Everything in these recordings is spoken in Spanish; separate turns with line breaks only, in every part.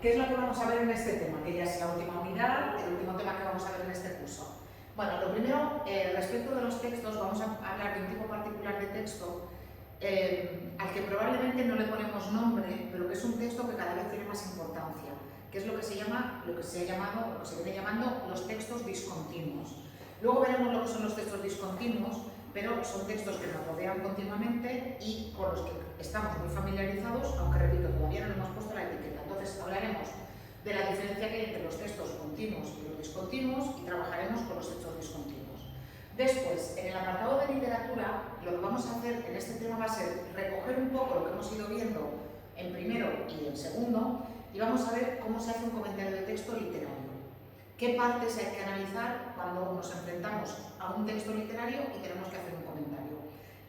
¿qué es lo que vamos a ver en este tema? Que ya es la última unidad, el último tema que vamos a ver en este curso. Bueno, lo primero, respecto de los textos, vamos a hablar de un tipo particular de texto al que probablemente no le ponemos nombre, pero que es un texto que cada vez tiene más importancia, que es lo que se llama, lo que se viene llamando los textos discontinuos. Luego veremos lo que son los textos discontinuos, pero son textos que nos rodean continuamente y con los que estamos muy familiarizados, aunque repito, todavía no le hemos puesto la etiqueta. Entonces hablaremos de la diferencia que hay entre los textos continuos y los discontinuos y trabajaremos con los textos discontinuos. Después, en el apartado de literatura, lo que vamos a hacer en este tema va a ser recoger un poco lo que hemos ido viendo en primero y en segundo y vamos a ver cómo se hace un comentario de texto literario. ¿Qué partes hay que analizar cuando nos enfrentamos a un texto literario y tenemos que hacer un comentario?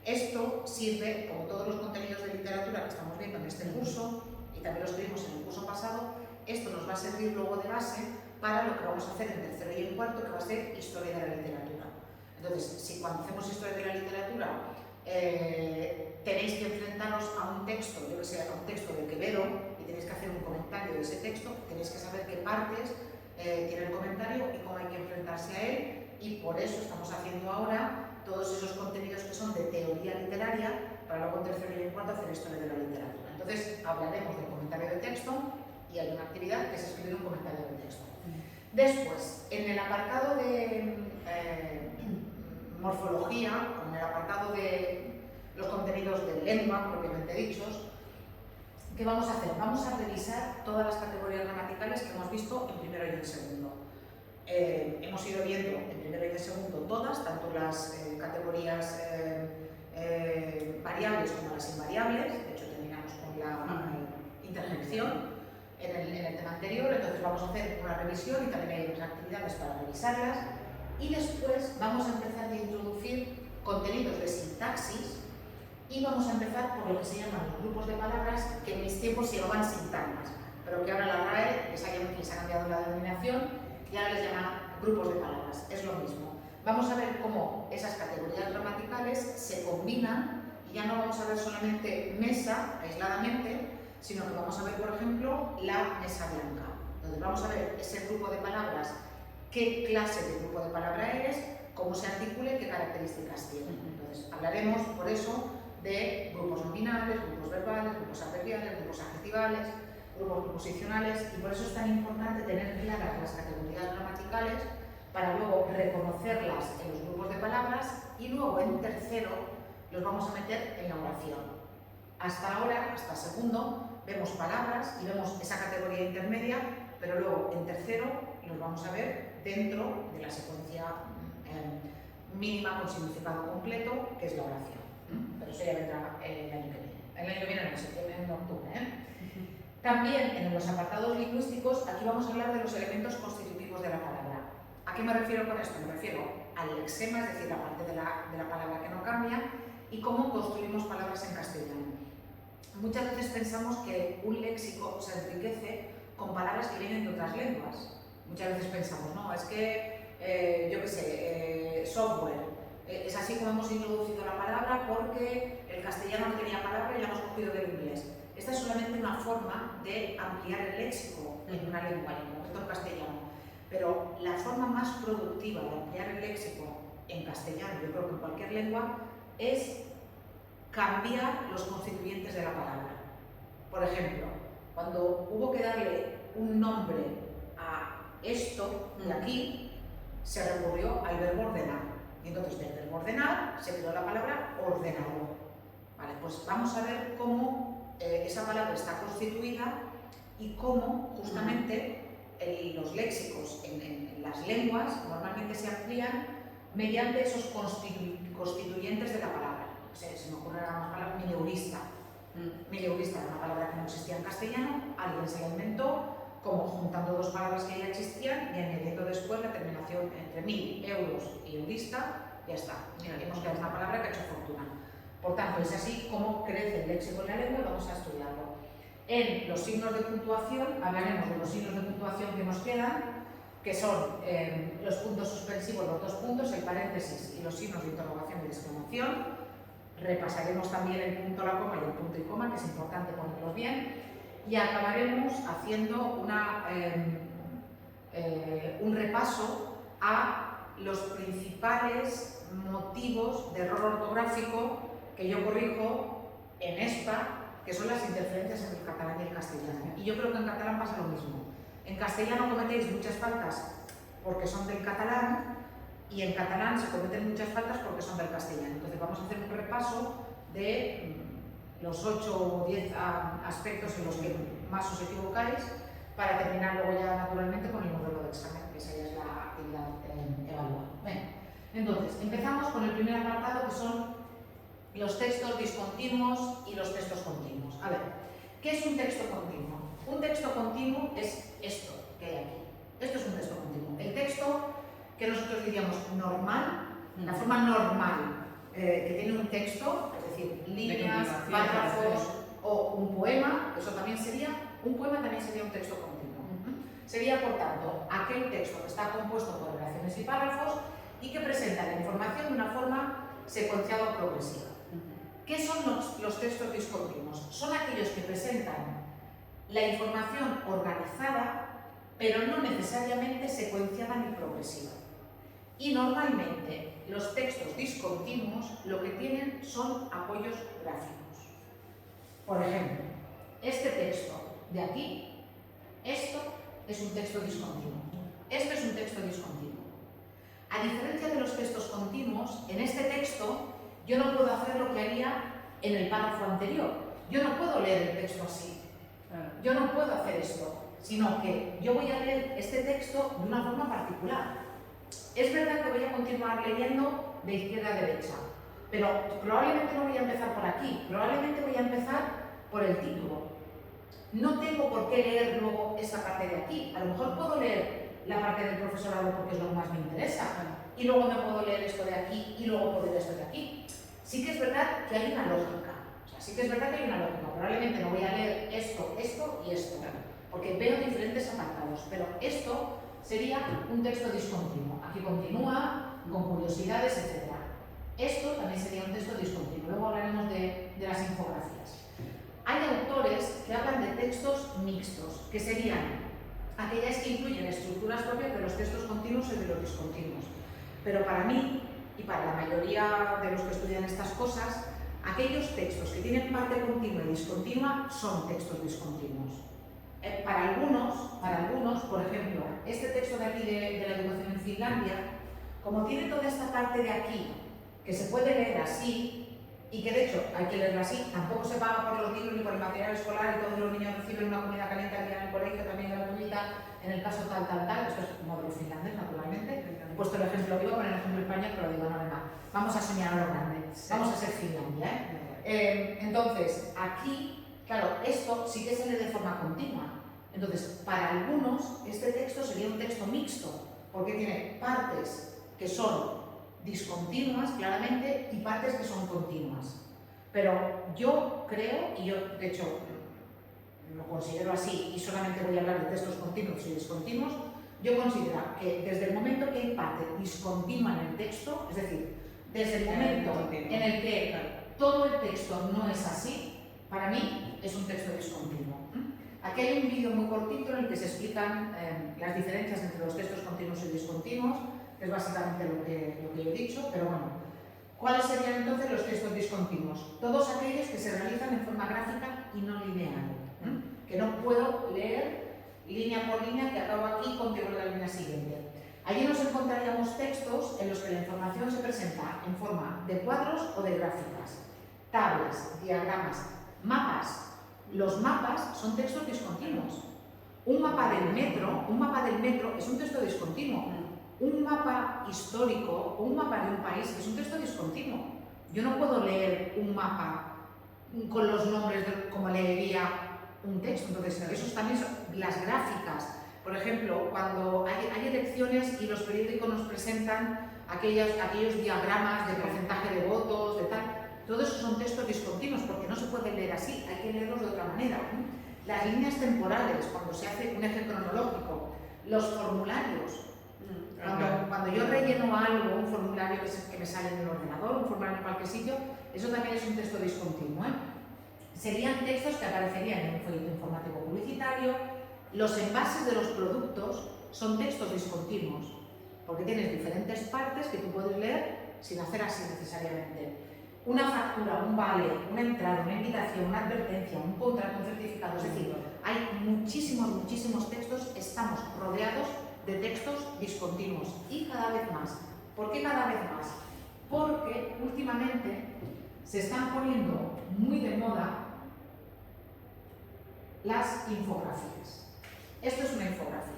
Esto sirve, como todos los contenidos de literatura que estamos viendo en este curso, y también los vimos en el curso pasado, esto nos va a servir luego de base para lo que vamos a hacer en tercero y en cuarto, que va a ser historia de la literatura. Entonces, si cuando hacemos historia de la literatura tenéis que enfrentaros a un texto, yo que sé, a un texto de Quevedo, y tenéis que hacer un comentario de ese texto, tenéis que saber qué partes tiene el comentario y cómo hay que enfrentarse a él, y por eso estamos haciendo ahora todos esos contenidos que son de teoría literaria, para luego en tercero y en cuarto hacer historia de la literatura. Entonces, hablaremos del comentario de texto y hay una actividad que es escribir un comentario de texto. Después, en el apartado de morfología, en el apartado de los contenidos de lengua, propiamente dichos, ¿qué vamos a hacer? Vamos a revisar todas las categorías gramaticales que hemos visto en primero y en segundo. Hemos ido viendo en primero y en segundo todas, tanto las categorías variables como las invariables. De hecho, terminamos con la interjección en el tema anterior, entonces vamos a hacer una revisión y también hay otras actividades para revisarlas. Y después vamos a empezar a introducir contenidos de sintaxis y vamos a empezar por lo que se llaman los grupos de palabras, que en mis tiempos se llamaban sintagmas, pero que ahora la RAE les ha cambiado la denominación y ahora les llama grupos de palabras, es lo mismo. Vamos a ver cómo esas categorías gramaticales se combinan y ya no vamos a ver solamente mesa aisladamente, sino que vamos a ver, por ejemplo, la mesa blanca. Entonces vamos a ver ese grupo de palabras, qué clase de grupo de palabra es, cómo se articula y qué características tiene. Entonces hablaremos, por eso, de grupos nominales, grupos verbales, grupos adverbiales, grupos adjetivales, grupos preposicionales, y por eso es tan importante tener claras las categorías gramaticales para luego reconocerlas en los grupos de palabras y luego en tercero los vamos a meter en la oración. Hasta ahora, hasta segundo, vemos palabras y vemos esa categoría intermedia, pero luego en tercero los vamos a ver dentro de la secuencia mínima con significado completo, que es la oración. Pero eso ya vendrá el año que viene. El año que viene, no, en octubre. También en los apartados lingüísticos, aquí vamos a hablar de los elementos constitutivos de la palabra. ¿A qué me refiero con esto? Me refiero al lexema, es decir, la parte de la palabra que no cambia, y cómo construimos palabras en castellano. Muchas veces pensamos que un léxico se enriquece con palabras que vienen de otras lenguas. Muchas veces pensamos, no, es que, yo qué sé, software. Es así como hemos introducido la palabra porque el castellano no tenía palabra y la hemos cogido del inglés. Esta es solamente una forma de ampliar el léxico en una lengua, en concreto en castellano. Pero la forma más productiva de ampliar el léxico en castellano, yo creo que en cualquier lengua, es cambiar los constituyentes de la palabra. Por ejemplo, cuando hubo que darle un nombre a esto de aquí, se recurrió al verbo ordenar. Y entonces del verbo ordenar se creó la palabra ordenador. Vale, pues vamos a ver cómo esa palabra está constituida y cómo justamente los léxicos en las lenguas normalmente se amplían mediante esos constituyentes de la palabra. Se me ocurre una palabra mileurista. Mileurista era una palabra que no existía en castellano, alguien se la inventó, como juntando dos palabras que ya existían y añadiendo después la terminación entre 1000 euros y eurista, ya está. Hemos creado una palabra que ha hecho fortuna. Por tanto, es así como crece el léxico en la lengua y vamos a estudiarlo. En los signos de puntuación, hablaremos de los signos de puntuación que nos quedan, que son los puntos suspensivos, los dos puntos, el paréntesis y los signos de interrogación y de exclamación. Repasaremos también el punto, la coma y el punto y coma, que es importante ponerlos bien. y acabaremos haciendo un repaso a los principales motivos de error ortográfico que yo corrijo en ESPA, que son las interferencias entre el catalán y el castellano. Y yo creo que en catalán pasa lo mismo. En castellano cometéis muchas faltas porque son del catalán, y en catalán se cometen muchas faltas porque son del castellano. Entonces vamos a hacer un repaso de los 8 o 10 aspectos en los que más os equivocáis, para terminar luego ya naturalmente con el modelo de examen, que esa ya es la actividad evaluada. Bueno, entonces empezamos con el primer apartado, que son los textos discontinuos y los textos continuos. A ver, ¿qué es un texto continuo? Un texto continuo es esto que hay aquí. Esto es un texto continuo. El texto que nosotros diríamos normal, la forma normal que tiene un texto, es decir, líneas, párrafos o un poema, eso también sería, un poema también sería un texto continuo. Sería, por tanto, aquel texto que está compuesto por oraciones y párrafos y que presenta la información de una forma secuencial o progresiva. ¿Qué son los textos discontinuos? Son aquellos que presentan la información organizada, pero no necesariamente secuenciada ni progresiva. Y normalmente los textos discontinuos lo que tienen son apoyos gráficos. Por ejemplo, este texto de aquí, esto es un texto discontinuo. Esto es un texto discontinuo. A diferencia de los textos continuos, en este texto yo no puedo hacer lo que haría en el párrafo anterior. Yo no puedo leer el texto así. Yo no puedo hacer esto, sino que yo voy a leer este texto de una forma particular. Es verdad que voy a continuar leyendo de izquierda a derecha, pero probablemente no voy a empezar por aquí, probablemente voy a empezar por el título. No tengo por qué leer luego esta parte de aquí. A lo mejor puedo leer la parte del profesorado porque es lo que más me interesa, y luego me puedo leer esto de aquí y luego puedo leer esto de aquí. Sí que es verdad que hay una lógica. Sí que es verdad que hay una lógica. Probablemente no voy a leer esto, esto y esto, porque veo diferentes apartados, pero esto sería un texto discontinuo. Aquí continúa, con curiosidades, etc. Esto también sería un texto discontinuo. Luego hablaremos de las infografías. Hay autores que hablan de textos mixtos, que serían aquellas que incluyen estructuras propias de los textos continuos y de los discontinuos. Pero para mí, y para la mayoría de los que estudian estas cosas, aquellos textos que tienen parte continua y discontinua son textos discontinuos. Para algunos, por ejemplo, este texto de aquí de la educación en Finlandia, como tiene toda esta parte de aquí, que se puede leer así, y que de hecho hay que leerla así, tampoco se paga por los libros ni por el material escolar, y todos los niños reciben una comida caliente al día en el colegio, también gratuita, en el caso tal, esto es modelo finlandés, naturalmente. He puesto el ejemplo, iba a poner el ejemplo español, pero digo, no, vamos a soñar a lo grande, vamos a ser Finlandia. Entonces, aquí, claro, esto sí que se lee de forma continua. Entonces, para algunos, este texto sería un texto mixto, porque tiene partes que son discontinuas, claramente, y partes que son continuas. Pero yo creo, y yo de hecho lo considero así, y solamente voy a hablar de textos continuos y discontinuos, yo considero que desde el momento que hay parte discontinua en el texto, es decir, desde el momento en el que todo el texto no es así, para mí es un texto discontinuo. Aquí hay un vídeo muy cortito en el que se explican las diferencias entre los textos continuos y discontinuos, que es básicamente lo que yo he dicho, pero bueno. ¿Cuáles serían entonces los textos discontinuos? Todos aquellos que se realizan en forma gráfica y no lineal, que no puedo leer línea por línea que acabo aquí y continúo la línea siguiente. Allí nos encontraríamos textos en los que la información se presenta en forma de cuadros o de gráficas, tablas, diagramas, mapas. Los mapas son textos discontinuos. Un mapa del metro es un texto discontinuo. Un mapa histórico o un mapa de un país es un texto discontinuo. Yo no puedo leer un mapa con los nombres como leería un texto. Entonces, esos también son las gráficas. Por ejemplo, cuando hay elecciones y los periódicos nos presentan aquellos diagramas de porcentaje de votos, de tal, todos esos son textos discontinuos porque no se puede leer así, hay que leerlos de otra manera. Las líneas temporales, cuando se hace un eje cronológico, los formularios. Cuando yo relleno algo, un formulario que me sale en el ordenador, un formulario en cualquier sitio, eso también es un texto discontinuo. serían textos que aparecerían en un folleto informativo publicitario. Los envases de los productos son textos discontinuos, porque tienes diferentes partes que tú puedes leer sin hacer así necesariamente. Una factura, un vale, una entrada, una invitación, una advertencia, un contrato, un certificado, es decir, hay muchísimos textos, estamos rodeados de textos discontinuos y cada vez más. ¿Por qué cada vez más? Porque últimamente se están poniendo muy de moda las infografías. Esto es una infografía.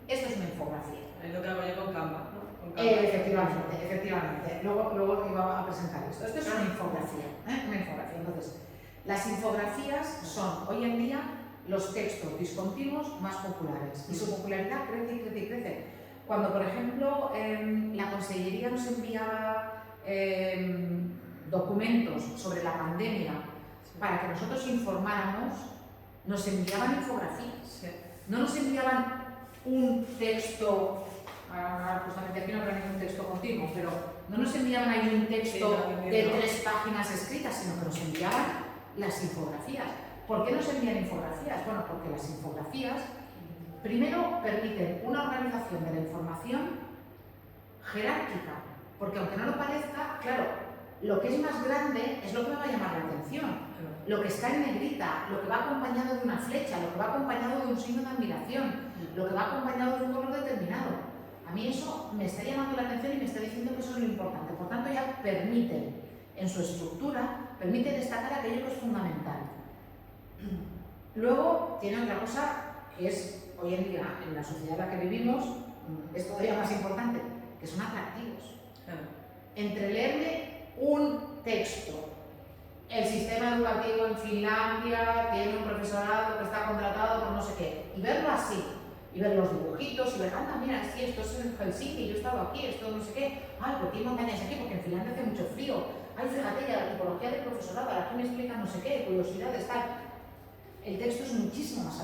Esto es una infografía.
Es lo que hago yo con Canva, ¿no? Con Canva.
Efectivamente. Luego iba a presentar esto. Esto es una infografía. Una infografía. Entonces, las infografías son hoy en día los textos discontinuos más populares y su popularidad crece y crece y crece. Cuando, por ejemplo, la Consellería nos enviaba documentos sobre la pandemia para que nosotros informáramos, nos enviaban infografías. No nos enviaban un texto, justamente aquí no habrá ningún texto continuo, pero no nos enviaban ahí un texto de 3 páginas escritas, sino que nos enviaban las infografías. ¿Por qué nos envían infografías? Bueno, porque las infografías primero permiten una organización de la información jerárquica, porque aunque no lo parezca, claro, lo que es más grande es lo que me va a llamar la atención. Lo que está en negrita, lo que va acompañado de una flecha, lo que va acompañado de un signo de admiración, lo que va acompañado de un color determinado. A mí eso me está llamando la atención y me está diciendo que eso es lo importante. Por tanto, ya permite, en su estructura, permite destacar aquello que es fundamental. Luego, tiene otra cosa que es, hoy en día, en la sociedad en la que vivimos, es todavía más importante, que son atractivos. Entre leerme un texto, el sistema educativo en Finlandia tiene un profesorado que está contratado por no sé qué, y verlo así, y ver los dibujitos, y ver, anda, mira, sí, esto es en Helsinki, yo he estado aquí, esto no sé qué, ay, ¿por qué hay montañas aquí? Porque en Finlandia hace mucho frío, ay, fíjate, ya la tipología del profesorado, aquí me explican no sé qué, curiosidades, tal. El texto es muchísimo más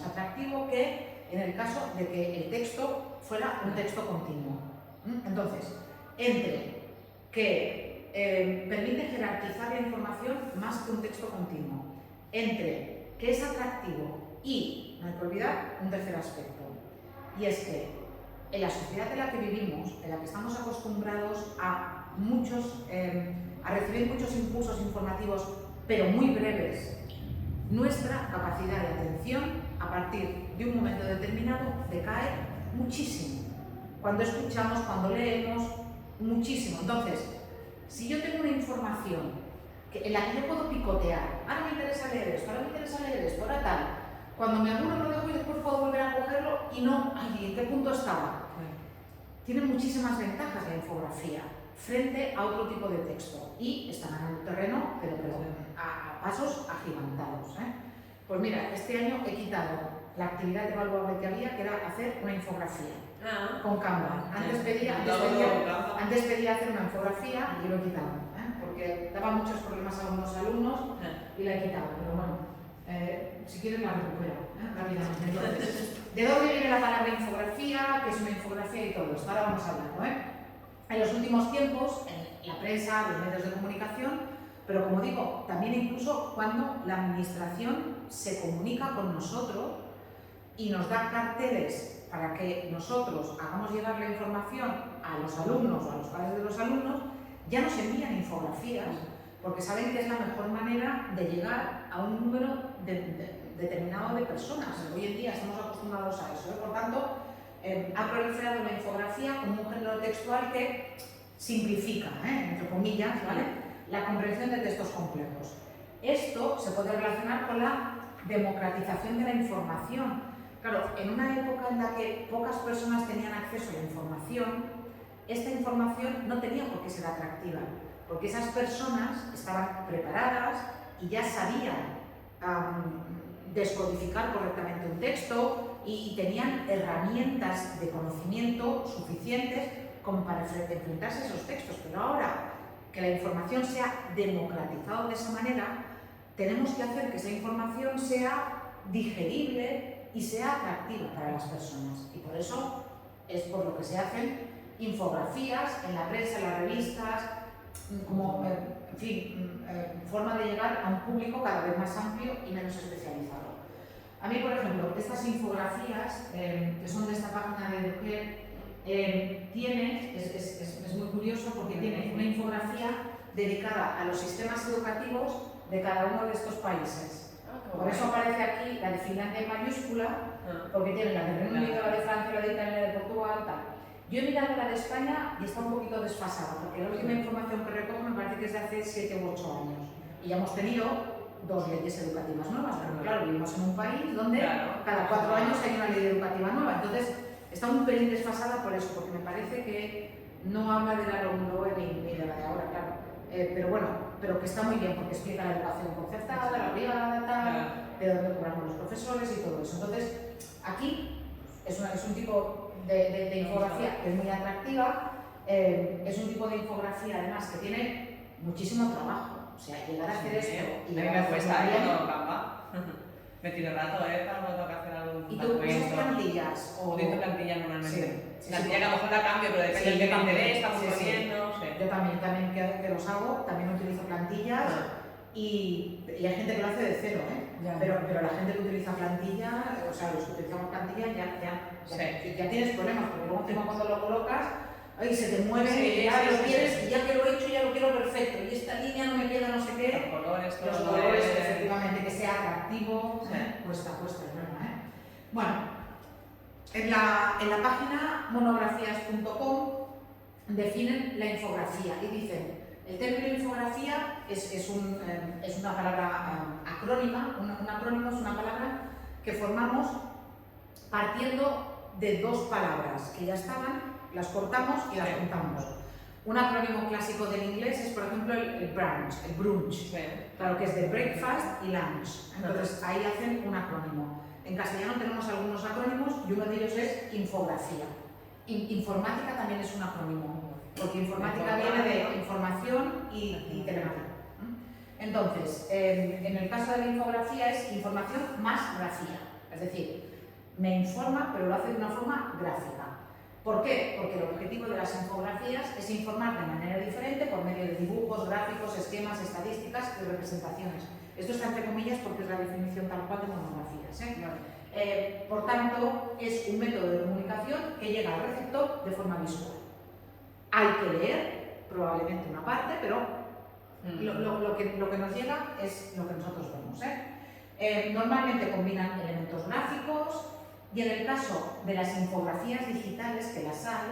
atractivo que en el caso de que el texto fuera un texto continuo. Entonces, entre que permite jerarquizar la información más que un texto continuo, entre que es atractivo y, no hay que olvidar, un tercer aspecto, y es que en la sociedad en la que vivimos, en la que estamos acostumbrados a recibir muchos impulsos informativos, pero muy breves, nuestra capacidad de atención a partir de un momento determinado decae muchísimo. Cuando escuchamos, cuando leemos, muchísimo. Entonces, si yo tengo una información en la que yo puedo picotear, ahora me interesa leer esto, ahora me interesa leer esto, ahora tal, cuando me aburro lo dejo y después puedo volver a cogerlo y no, ay, ¿en qué punto estaba? Tiene muchísimas ventajas la infografía frente a otro tipo de texto y está ganando terreno, pero a pasos agigantados. Pues mira, este año he quitado la actividad evaluable que había, que era hacer una infografía con Canva. Antes pedía hacer una infografía y lo he quitado, porque daba muchos problemas a algunos alumnos y la he quitado, pero bueno, si quieren la recupero rápidamente. Entonces, ¿de dónde viene la palabra infografía? ¿Qué es una infografía y todo esto? Ahora vamos a hablarlo. En los últimos tiempos, en la prensa, los medios de comunicación, pero como digo, también incluso cuando la administración se comunica con nosotros y nos da carteles para que nosotros hagamos llegar la información a los alumnos o a los padres de los alumnos, ya nos envían infografías porque saben que es la mejor manera de llegar a un número determinado de personas. Hoy en día estamos acostumbrados a eso, por tanto, ha proliferado la infografía como un género textual que simplifica, entre comillas, ¿vale?, la comprensión de textos complejos. Esto se puede relacionar con la democratización de la información. Claro, en una época en la que pocas personas tenían acceso a la información, esta información no tenía por qué ser atractiva, porque esas personas estaban preparadas y ya sabían descodificar correctamente un texto y tenían herramientas de conocimiento suficientes como para enfrentarse a esos textos. Pero ahora que la información se ha democratizado de esa manera, tenemos que hacer que esa información sea digerible y sea atractiva para las personas. Y por eso es por lo que se hacen infografías en la prensa, en las revistas, como en fin, forma de llegar a un público cada vez más amplio y menos especializado. A mí, por ejemplo, estas infografías, que son de esta página de Eduquer, es muy curioso porque tiene una infografía dedicada a los sistemas educativos de cada uno de estos países. Por eso aparece aquí la de Finlandia en mayúscula, porque tiene la de Reino Unido, la de Francia, la de Italia, la de Portugal, tal. Yo he mirado la de España y está un poquito desfasada, porque la última información que recojo me parece que es de hace 7 u 8 años. Y ya hemos tenido 2 leyes educativas nuevas, pero claro, vivimos en un país donde cada 4 años hay una ley educativa nueva. Entonces, está un pelín desfasada por eso, porque me parece que no habla de la LOMLOE ni de la de ahora, claro. Pero bueno, pero que está muy bien porque explica la educación concertada, la privada, tal, de dónde cobramos los profesores y todo eso. Entonces, aquí es un tipo de infografía que es muy atractiva, es un tipo de infografía además que tiene muchísimo trabajo. O sea, llegar a hacer esto y
a mí me cuesta, yo no Canva. Me tiro rato, para cuando tengo que hacer algún
¿Y tú usas plantillas?
Utilizo plantillas normalmente.
Sí,
Plantilla que a lo mejor la cambio, pero depende del que me interese, estamos poniendo, no sé.
Yo también que los hago, también utilizo plantillas y hay gente que lo hace de cero, pero la gente que utiliza plantilla, o sea, los que utilizamos plantilla ya tienes problemas, porque luego encima cuando lo colocas, ahí se te mueve y ya lo quieres, y ya que lo he hecho ya lo quiero perfecto, y esta línea no me queda no sé qué. Los colores, efectivamente, que sea atractivo, cuesta, es verdad, Bueno, en la página monografías.com definen la infografía y dicen, el término infografía es una palabra acrónima, un acrónimo es una palabra que formamos partiendo de 2 palabras que ya estaban, las cortamos y las juntamos. Un acrónimo clásico del inglés es, por ejemplo, el brunch, claro que es de breakfast y lunch. Entonces ahí hacen un acrónimo. En castellano tenemos algunos acrónimos y uno de ellos es infografía. Informática también es un acrónimo, porque informática viene de información y telemática. Entonces, en el caso de la infografía es información más grafía, es decir, me informa pero lo hace de una forma gráfica. ¿Por qué? Porque el objetivo de las infografías es informar de manera diferente por medio de dibujos, gráficos, esquemas, estadísticas y representaciones. Esto está entre comillas porque es la definición tal cual de monografías. Por tanto, es un método de comunicación que llega al receptor de forma visual. Hay que leer, probablemente una parte, pero lo que nos llega es lo que nosotros vemos. Normalmente combinan elementos gráficos y en el caso de las infografías digitales, que las hay,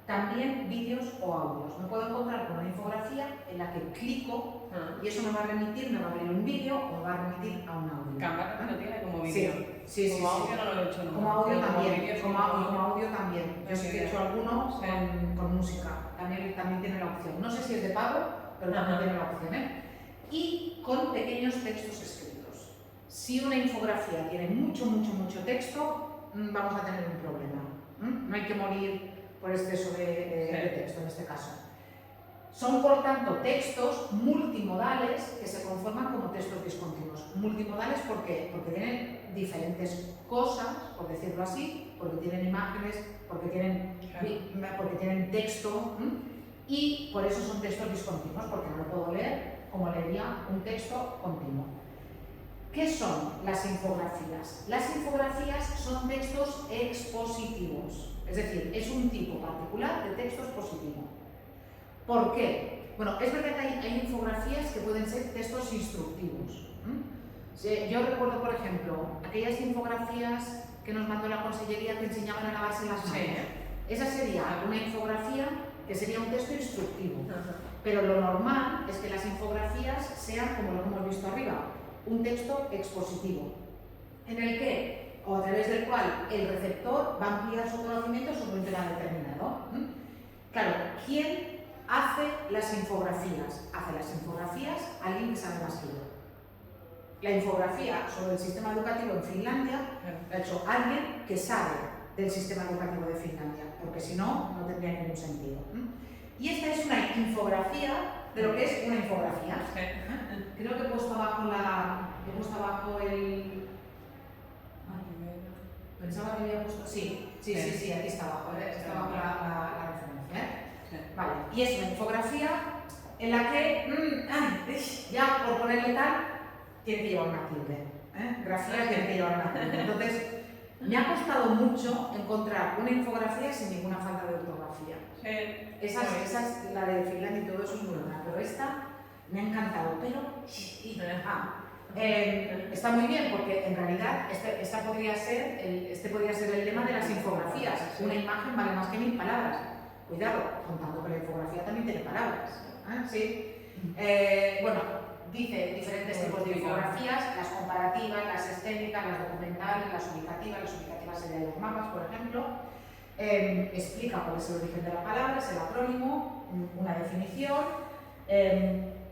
también vídeos o audios. Me puedo encontrar con una infografía en la que clico y eso me va a remitir, me va a abrir un vídeo o me va a remitir a un audio.
Canva también lo tiene como vídeo.
Sí.
Como audio no lo he hecho nunca.
Como audio también. Como audio también. Yo sí que he hecho algunos con música. También tiene la opción. No sé si es de pago, pero también tiene la opción. Y con pequeños textos escritos. Si una infografía tiene mucho texto, vamos a tener un problema. No hay que morir por exceso de texto en este caso. Son, por tanto, textos multimodales que se conforman como textos discontinuos. Multimodales, ¿por qué? Porque tienen diferentes cosas, por decirlo así, porque tienen imágenes, porque tienen texto, y por eso son textos discontinuos, porque no lo puedo leer como leería un texto continuo. ¿Qué son las infografías? Las infografías son textos expositivos, es decir, es un tipo particular de texto expositivo. ¿Por qué? Bueno, es verdad que hay infografías que pueden ser textos instructivos. Yo recuerdo, por ejemplo, aquellas infografías que nos mandó la consellería que enseñaban a lavarse las manos. Esa sería una infografía que sería un texto instructivo. Pero lo normal es que las infografías sean, como lo hemos visto arriba, un texto expositivo, en el que, o a través del cual, el receptor va a ampliar su conocimiento sobre un tema determinado. Claro, ¿quién hace las infografías? Hace las infografías alguien que sabe más que yo. La infografía sobre el sistema educativo en Finlandia la ha hecho alguien que sabe del sistema educativo de Finlandia, porque si no, no tendría ningún sentido. Y esta es una infografía de lo que es una infografía. Creo que he puesto abajo el... Pensaba que había puesto... Sí, aquí está abajo, está abajo la referencia. Vale, y es una infografía en la que, ya por ponerle tal, tiene que llevar una tilde. Grafía tiene que llevar una tilde. Entonces, me ha costado mucho encontrar una infografía sin ninguna falta de ortografía. Esa es la de Finlandia y todo eso es muy buena, pero esta me ha encantado. Pero está muy bien porque en realidad este podría ser el lema de las infografías. Una imagen vale más que 1000 palabras. Cuidado, contando que la infografía también tiene palabras. ¿Sí? Bueno, dice diferentes tipos de infografías, las comparativas, las estéticas, las documentales, las ubicativas serían los mapas, por ejemplo. Explica cuál es el origen de la palabra, es el acrónimo, una definición.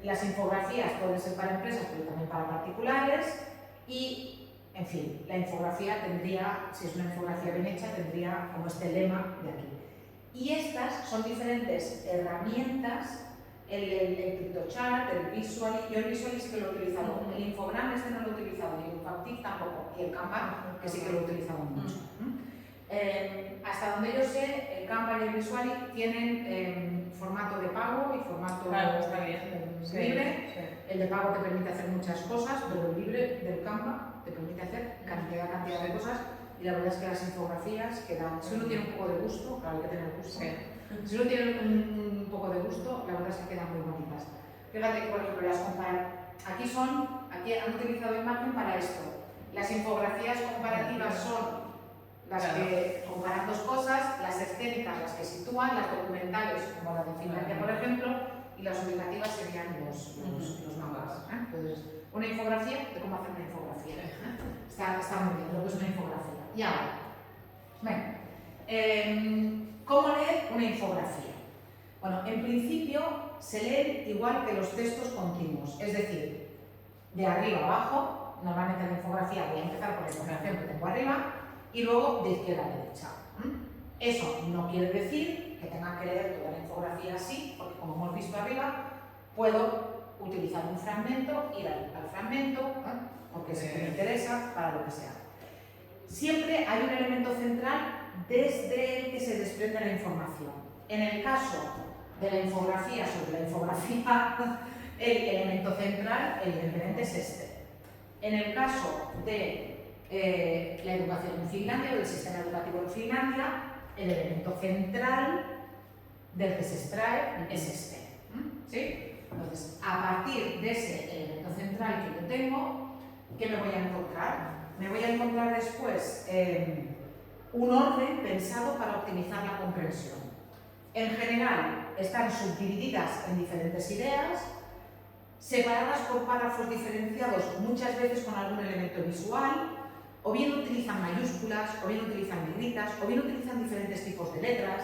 Las infografías pueden ser para empresas, pero también para particulares. Y, en fin, la infografía tendría, si es una infografía bien hecha, tendría como este lema de aquí. Y estas son diferentes herramientas. El CryptoChart, el Visually, yo el Visually sí que lo he utilizado, el Infogram no lo he utilizado, ni el Infactic tampoco, y el Canva, que sí que lo he utilizado mucho. Hasta donde yo sé, el Canva y el Visually tienen formato de pago y formato libre. Sí. El de pago te permite hacer muchas cosas, pero el libre del Canva te permite hacer cantidad de cosas, y la verdad es que las infografías quedan, si uno tiene un poco de gusto, claro, hay que tener gusto. Sí. Si uno tiene un poco de gusto, la verdad es que quedan muy bonitas. Fíjate que, por ejemplo, aquí han utilizado imagen para esto. Las infografías comparativas son las que comparan dos cosas, las estéticas las que sitúan, las documentales como la de Finlandia, por ejemplo, y las ubicativas serían los mapas. Entonces, una infografía de cómo hacer una infografía. Está muy bien, lo que es una infografía. Y ahora, bueno, ¿cómo leer una infografía? Bueno, en principio se leen igual que los textos continuos, es decir, de arriba a abajo. Normalmente en la infografía voy a empezar por la información que tengo arriba y luego de izquierda a derecha. Eso no quiere decir que tenga que leer toda la infografía así, porque como hemos visto arriba, puedo utilizar un fragmento, ir al fragmento, porque es el que me interesa, para lo que sea. Siempre hay un elemento central desde el que se desprende la información. En el caso de la infografía sobre la infografía, el elemento central evidentemente es este. En el caso de la educación en Finlandia o del sistema educativo en Finlandia, el elemento central del que se extrae es este. ¿Sí? Entonces, a partir de ese elemento central que yo tengo, ¿qué me voy a encontrar? Me voy a encontrar después un orden pensado para optimizar la comprensión. En general, están subdivididas en diferentes ideas, separadas por párrafos diferenciados, muchas veces con algún elemento visual, o bien utilizan mayúsculas, o bien utilizan negritas, o bien utilizan diferentes tipos de letras.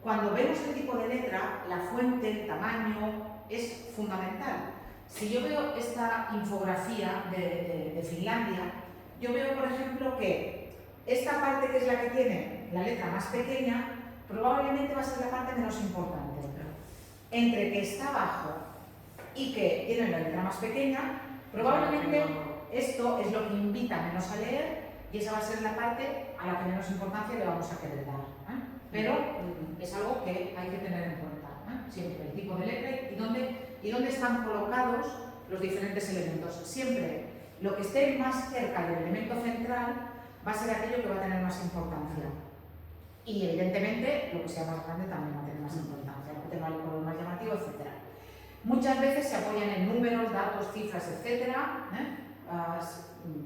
Cuando vemos el tipo de letra, la fuente, el tamaño, es fundamental. Si yo veo esta infografía de Finlandia, yo veo, por ejemplo, que esta parte que es la que tiene la letra más pequeña, probablemente va a ser la parte menos importante. Entre que está abajo y que tiene la letra más pequeña, probablemente esto es lo que invita menos a leer y esa va a ser la parte a la que menos importancia le vamos a querer dar. Pero es algo que hay que tener en cuenta. Siempre el tipo de letra y dónde están colocados los diferentes elementos. Siempre lo que esté más cerca del elemento central va a ser aquello que va a tener más importancia. Y evidentemente lo que sea más grande también va a tener más importancia, lo que tenga el color más llamativo, etc. Muchas veces se apoyan en números, datos, cifras, etc.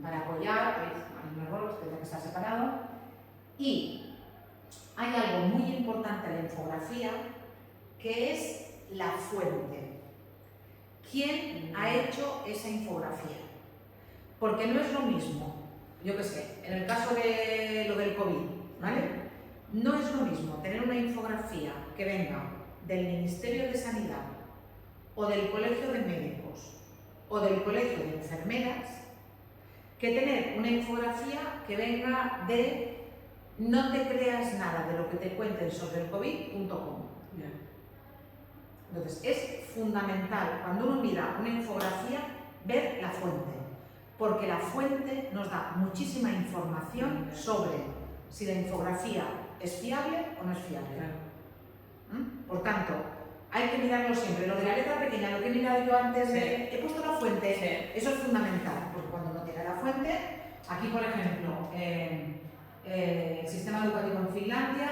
Para apoyar, hay un error, tendrá que estar separado. Y hay algo muy importante en la infografía que es la fuente. ¿Quién ha hecho esa infografía? Porque no es lo mismo, yo qué sé, en el caso de lo del COVID, ¿vale? No es lo mismo tener una infografía que venga del Ministerio de Sanidad o del Colegio de Médicos o del Colegio de Enfermeras que tener una infografía que venga de no te creas nada de lo que te cuenten sobre el COVID.com. Entonces, es fundamental cuando uno mira una infografía ver la fuente, porque la fuente nos da muchísima información sobre si la infografía es fiable o no es fiable. Por tanto, hay que mirarlo siempre. Lo de la letra pequeña, lo que he mirado yo antes,
Sí.
he puesto la fuente,
Sí.
eso es fundamental, porque cuando no tiene la fuente, aquí por ejemplo, el sistema educativo en Finlandia,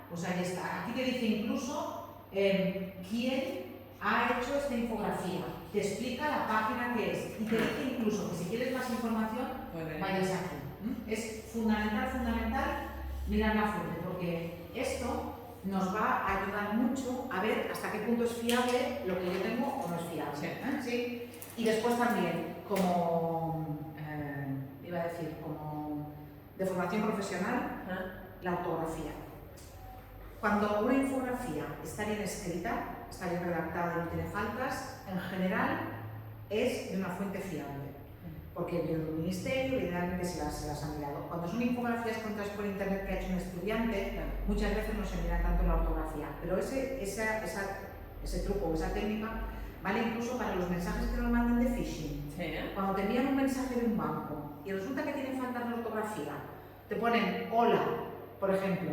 pues ahí está. Aquí te dice incluso quién ha hecho esta infografía, te explica la página que es y te dice incluso que si quieres más información, vayas aquí. Es fundamental mirar la fuente, porque esto nos va a ayudar mucho a ver hasta qué punto es fiable lo que yo tengo o no es fiable.
Sí.
¿Sí? Y después también, como iba a decir, como de formación profesional, la ortografía. Cuando una infografía está bien escrita, está bien redactada y no tiene faltas, en general es de una fuente fiable. Porque viene de un ministerio y idealmente se las han mirado. Cuando son infografías contadas por internet que ha hecho un estudiante, muchas veces no se mira tanto la ortografía. Pero ese truco, esa técnica, vale incluso para los mensajes que nos mandan de phishing.
Sí.
Cuando te envían un mensaje de un banco y resulta que tienen faltas de ortografía, te ponen hola, por ejemplo,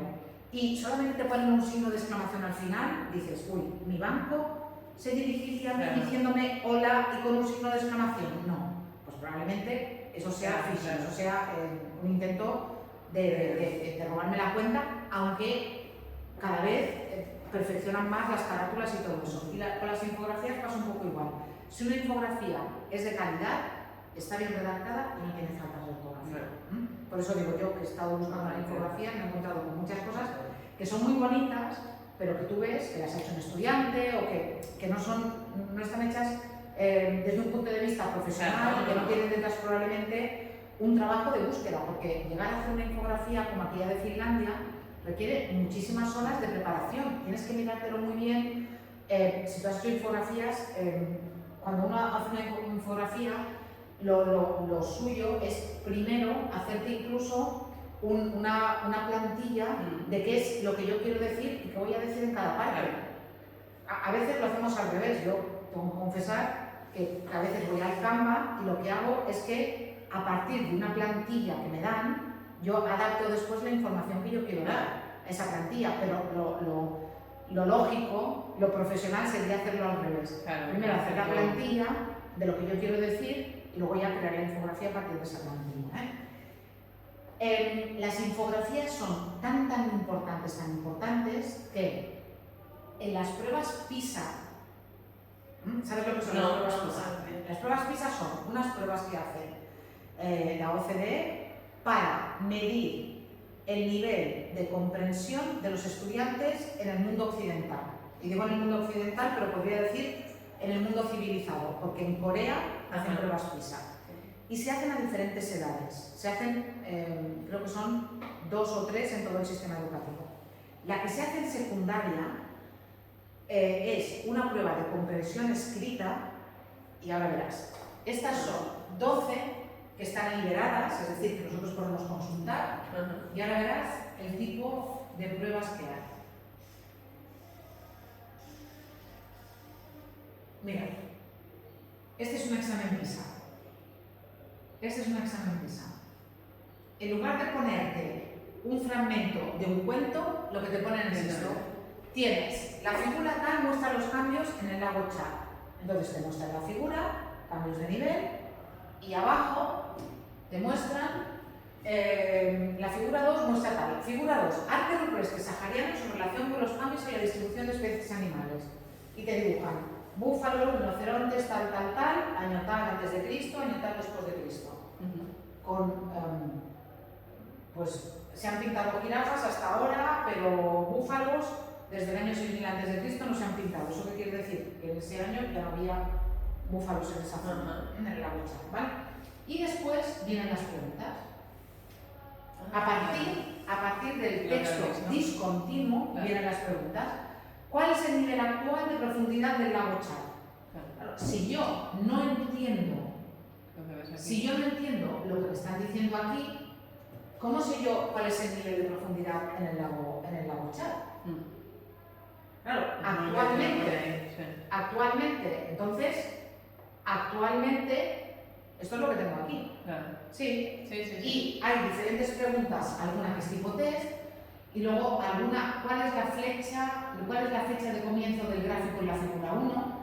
y solamente te ponen un signo de exclamación al final, dices, uy, mi banco se dirigiría a mí diciéndome hola y con un signo de exclamación. No, pues probablemente eso sea phishing, eso sea un intento de robarme la cuenta, aunque cada vez perfeccionan más las carátulas y todo eso. Y con las infografías pasa un poco igual. Si una infografía es de calidad, está bien redactada y no tiene faltas de ortografía. Por eso digo yo que he estado buscando la infografía, me he encontrado con muchas cosas que son muy bonitas, pero que tú ves que las ha hecho un estudiante o que no están hechas desde un punto de vista profesional, que no tienen detrás probablemente un trabajo de búsqueda, porque llegar a hacer una infografía como aquella de Finlandia requiere muchísimas horas de preparación. Tienes que mirártelo muy bien. Si tú has hecho infografías, cuando uno hace una infografía, lo suyo es primero hacerte incluso una plantilla de qué es lo que yo quiero decir y qué voy a decir en cada parte. A veces lo hacemos al revés. Yo tengo que confesar que a veces voy al Canva y lo que hago es que a partir de una plantilla que me dan, yo adapto después la información que yo quiero dar a esa plantilla, pero lo lógico, lo profesional sería hacerlo al revés. Primero hacer la plantilla de lo que yo quiero decir y luego ya crear la infografía a partir de esa plantilla. Las infografías son tan importantes que en las pruebas PISA, ¿sabes lo que son las pruebas PISA? Las pruebas PISA son unas pruebas que hace la OCDE para medir el nivel de comprensión de los estudiantes en el mundo occidental. Y digo en el mundo occidental, pero podría decir en el mundo civilizado, porque en Corea hacen pruebas PISA. Y se hacen a diferentes edades. Se hacen, creo que son 2 o 3 en todo el sistema educativo. La que se hace en secundaria es una prueba de comprensión escrita, y ahora verás. Estas son 12 que están liberadas, es decir, que nosotros podemos consultar, y ahora verás el tipo de pruebas que hay. Mira, este es un examen PISA. Este es un examen PISA. En lugar de ponerte un fragmento de un cuento, lo que te ponen es esto. Tienes la figura tal, muestra los cambios en el lago Chad. Entonces te muestran la figura, cambios de nivel, y abajo te muestran la figura 2 muestra tal. Figura 2, arte rupestre sahariano en relación con los cambios en la distribución de especies animales. Y te dibujan búfalos, rinocerontes, tal, año tal antes de Cristo, año tal después de Cristo. Pues se han pintado jirafas hasta ahora, pero búfalos desde el año 6000 antes de Cristo no se han pintado. ¿Eso qué quiere decir? Que en ese año ya no había búfalos en esa zona, en el lago Chad, ¿vale? Y después vienen las preguntas. A partir del texto discontinuo vienen las preguntas. ¿Cuál es el nivel actual de profundidad del lago Chad? Si yo no entiendo lo que me están diciendo aquí, ¿cómo sé yo cuál es el nivel de profundidad en el lago Chad? Claro, actualmente, esto es lo que tengo aquí.
Claro.
Sí. Y hay diferentes preguntas, alguna que es tipo test, Y luego, ¿cuál es la fecha de comienzo del gráfico en la figura 1?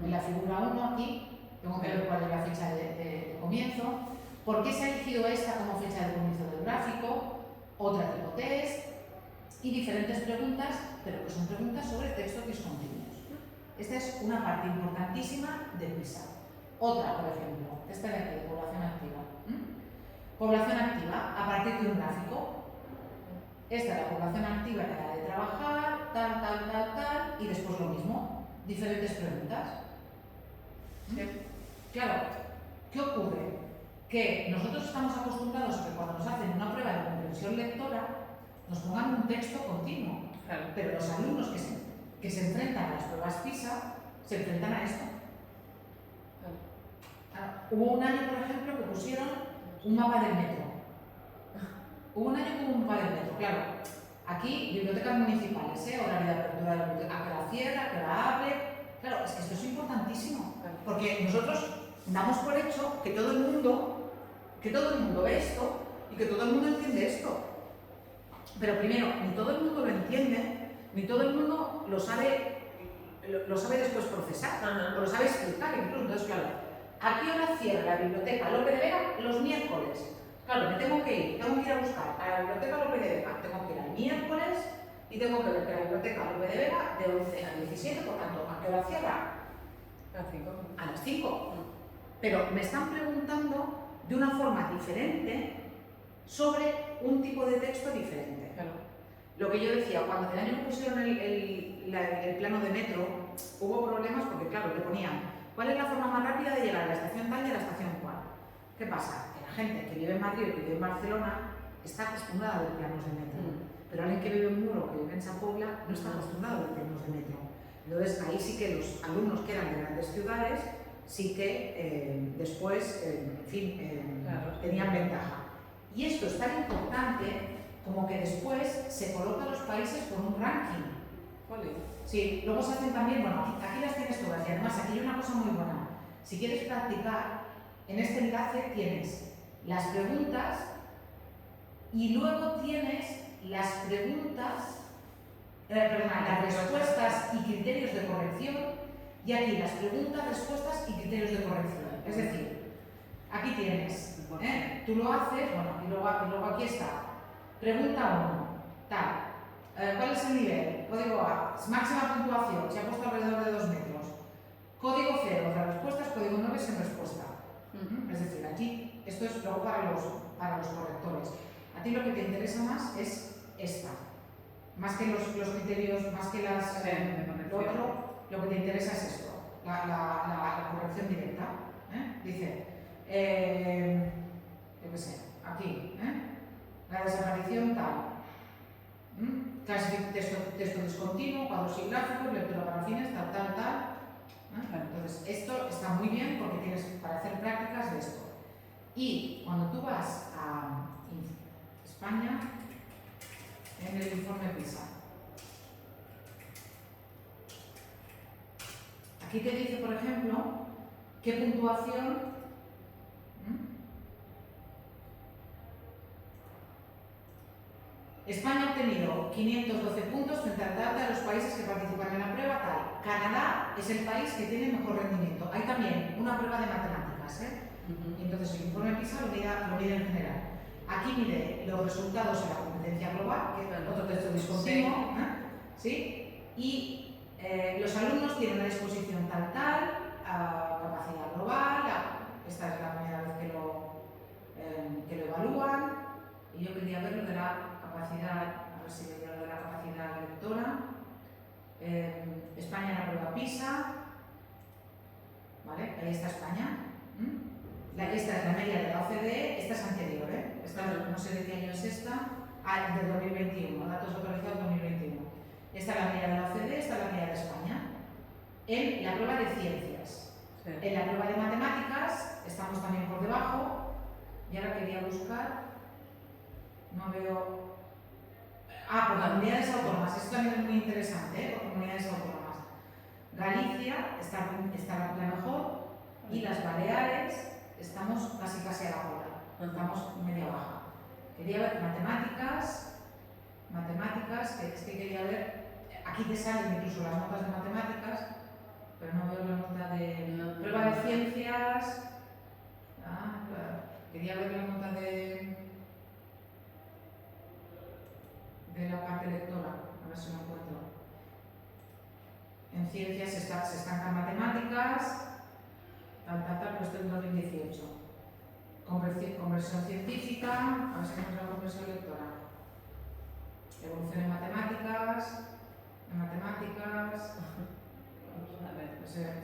En la figura 1 aquí, tengo que ver cuál es la fecha de comienzo. ¿Por qué se ha elegido esta como fecha de comienzo del gráfico? Otra tipo test y diferentes preguntas, pero que son preguntas sobre textos discontinuos. Esta es una parte importantísima de PISA. Otra, por ejemplo, esta de aquí, de población activa. Población activa, a partir de un gráfico. Esta es la población activa que acaba de trabajar, tal, y después lo mismo, diferentes preguntas. Claro, ¿qué ocurre? Que nosotros estamos acostumbrados a que cuando nos hacen una prueba de comprensión lectora nos pongan un texto continuo, pero los alumnos que se enfrentan a las pruebas PISA se enfrentan a esto. Hubo un año, por ejemplo, que pusieron un mapa del metro. Hubo un año con un mapa del metro, claro. Aquí, bibliotecas municipales, horario de apertura de la biblioteca, a que la cierra, a que la abre. Claro, es que esto es importantísimo, porque nosotros damos por hecho que todo el mundo ve esto y que todo el mundo entiende esto. Pero primero, ni todo el mundo lo entiende, ni todo el mundo lo sabe después procesar, o lo sabe explicar incluso. Entonces, claro, ¿a qué hora cierra la biblioteca Lope de Vega? Los miércoles. Claro, me tengo que ir a buscar a la biblioteca Lope de Vega, tengo que ir al miércoles y tengo que ver que la biblioteca Lope de Vega de 11 a 17, por tanto, ¿a qué hora cierra?
A las 5.
A las 5. Pero me están preguntando de una forma diferente sobre un tipo de texto diferente.
Claro.
Lo que yo decía, cuando el año que pusieron el plano de metro, hubo problemas porque, claro, le ponían ¿cuál es la forma más rápida de llegar a la estación tal y a la estación cual? ¿Qué pasa? Que la gente que vive en Madrid o que vive en Barcelona está acostumbrada a ver planos de metro, pero alguien que vive en Muro o que vive en Sa Pobla no está acostumbrado a ver planos de metro. Entonces, ahí sí que los alumnos que eran de grandes ciudades sí que después,
Claro.
tenían ventaja. Y esto es tan importante como que después se colocan los países por un ranking.
¿Cuál es?
Sí, luego se hacen también, bueno, aquí las tienes todas y además aquí hay una cosa muy buena. Si quieres practicar, en este enlace tienes las preguntas y luego tienes las respuestas y criterios de corrección, y aquí las preguntas, respuestas y criterios de corrección. Es decir, aquí tienes, tú lo haces, bueno, y luego aquí está. Pregunta 1, tal. ¿Cuál es el nivel? Código A, máxima puntuación, se ha puesto alrededor de 2 metros. Código 0, otras respuestas, código 9 sin respuesta. Es decir, aquí, esto es luego para los correctores. A ti lo que te interesa más es esta. Más que los criterios, más que lo otro, lo que te interesa es esto, la corrección directa. Dice, yo qué sé, aquí, la desaparición tal. Texto discontinuo, cuadros y gráficos, lectura para fines, tal. Entonces, esto está muy bien porque tienes para hacer prácticas de esto. Y cuando tú vas a España, en el informe PISA, aquí te dice, por ejemplo, qué puntuación España ha obtenido 512 puntos frente al total de los países que participan en la prueba tal. Canadá es el país que tiene mejor rendimiento. Hay también una prueba de matemáticas, Y entonces el informe PISA lo mide en general. Aquí mide los resultados en la competencia global, que es otro texto discontinuo, ¿sí? Y los alumnos tienen a disposición capacidad global, esta es la primera vez que lo evalúan, y yo quería ver lo de la capacidad, a ver si veía lo de la capacidad lectora. España en la prueba PISA, ¿vale? Ahí está España. Esta es la media de la OCDE, esta es anterior, esta no sé de qué año es esta, del 2021, datos actualizados 2021. Esta es la media de la OCDE, esta es la media de España. En la prueba de ciencias. Sí. En la prueba de matemáticas estamos también por debajo, y ahora quería buscar, no veo... por comunidades autónomas, esto también es muy interesante, por comunidades autónomas. Galicia está la mejor, y las Baleares estamos casi a la cola, estamos media baja. Quería ver matemáticas, matemáticas, que es que quería ver, aquí te salen incluso las notas de matemáticas, pero no veo la nota de prueba de ciencias. Claro. Quería ver la nota de la parte lectora, a ver si lo encuentro. En ciencias se estancan matemáticas, pero esto en 2018. Conversión científica, a ver si encuentro la conversión lectora. Evolución en matemáticas.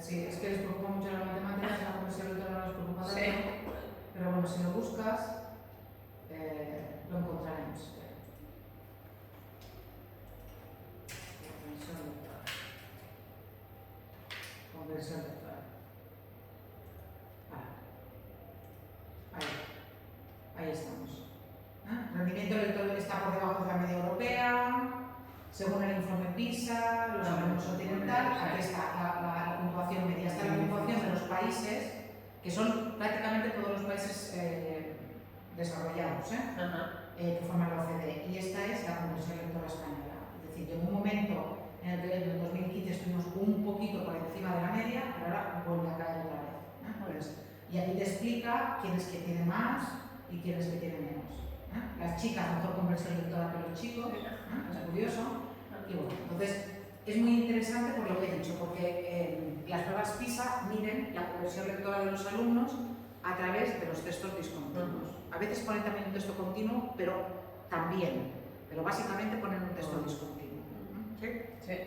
Sí, es que les preocupa mucho las matemáticas, la conversión lectora no les preocupa tanto.
Sí.
Pero bueno, si lo buscas, lo encontraremos. Conversión lectora. Ahí estamos. Rendimiento lector está por debajo de la media europea, según el informe PISA, los alumnos continental. Aquí está la puntuación media, está la puntuación de los países, que son prácticamente todos los países desarrollados, que forman la OCDE, y esta es la conversión lectora española. Es decir, llegó un momento en el que en el 2015 estuvimos un poquito por encima de la media, pero ahora vuelve a caer otra vez. Y aquí te explica quién es que tiene más y quién es que tiene menos. Las chicas mejor conversión lectora que los chicos, es curioso. Y bueno, entonces es muy interesante por lo que he dicho, porque las pruebas PISA miden la conversión lectora de los alumnos a través de los textos discontinuos. A veces ponen también un texto continuo, pero básicamente ponen un texto discontinuo. ¿Sí?
Sí.